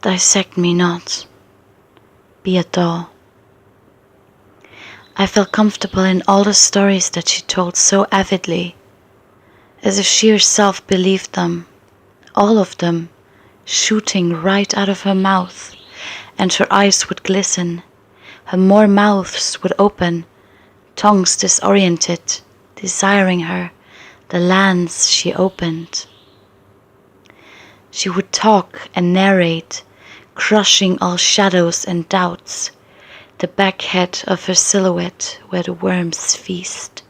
Dissect me not. Be a doll. I felt comfortable in all the stories that she told so avidly, as if she herself believed them, all of them, shooting right out of her mouth, and her eyes would glisten, her more mouths would open, tongues disoriented, desiring her, the lands she opened. She would talk and narrate, crushing all shadows and doubts, the back head of her silhouette where the worms feast,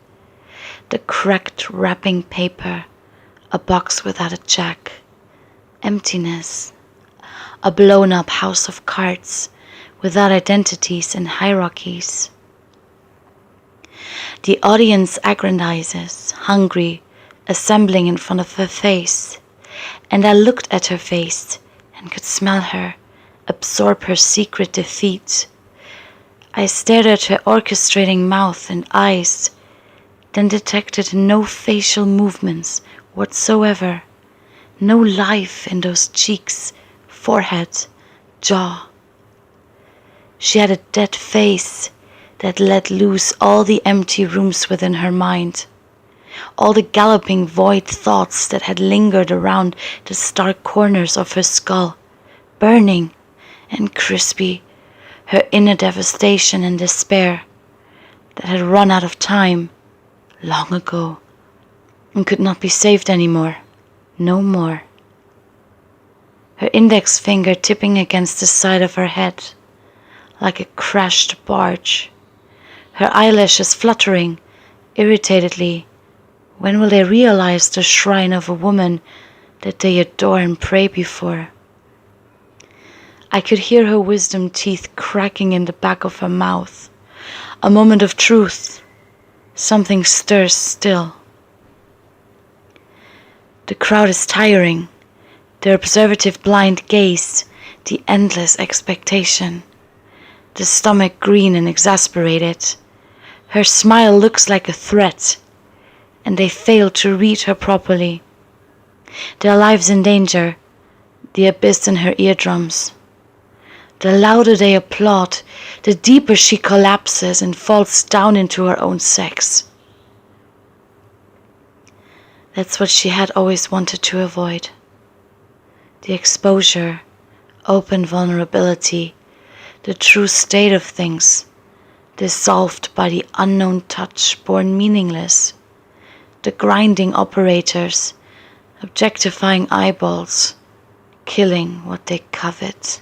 the cracked wrapping paper, a box without a jack, emptiness, a blown-up house of cards without identities and hierarchies. The audience aggrandizes, hungry, assembling in front of her face, and I looked at her face and could smell her, absorb her secret defeat. I stared at her orchestrating mouth and eyes, then detected no facial movements whatsoever, no life in those cheeks, forehead, jaw. She had a dead face that let loose all the empty rooms within her mind, all the galloping void thoughts that had lingered around the stark corners of her skull, burning and crispy, her inner devastation and despair that had run out of time long ago and could not be saved anymore, no more. Her index finger tipping against the side of her head like a crashed barge, her eyelashes fluttering irritatedly. When will they realize the shrine of a woman that they adore and pray before? I could hear her wisdom teeth cracking in the back of her mouth. A moment of truth. Something stirs still. The crowd is tiring. The observative blind gaze, the endless expectation. The stomach green and exasperated. Her smile looks like a threat, and they fail to read her properly. Their lives in danger, the abyss in her eardrums. The louder they applaud, the deeper she collapses and falls down into her own sex. That's what she had always wanted to avoid. The exposure, open vulnerability, the true state of things, dissolved by the unknown touch born meaningless, the grinding operators, objectifying eyeballs, killing what they covet.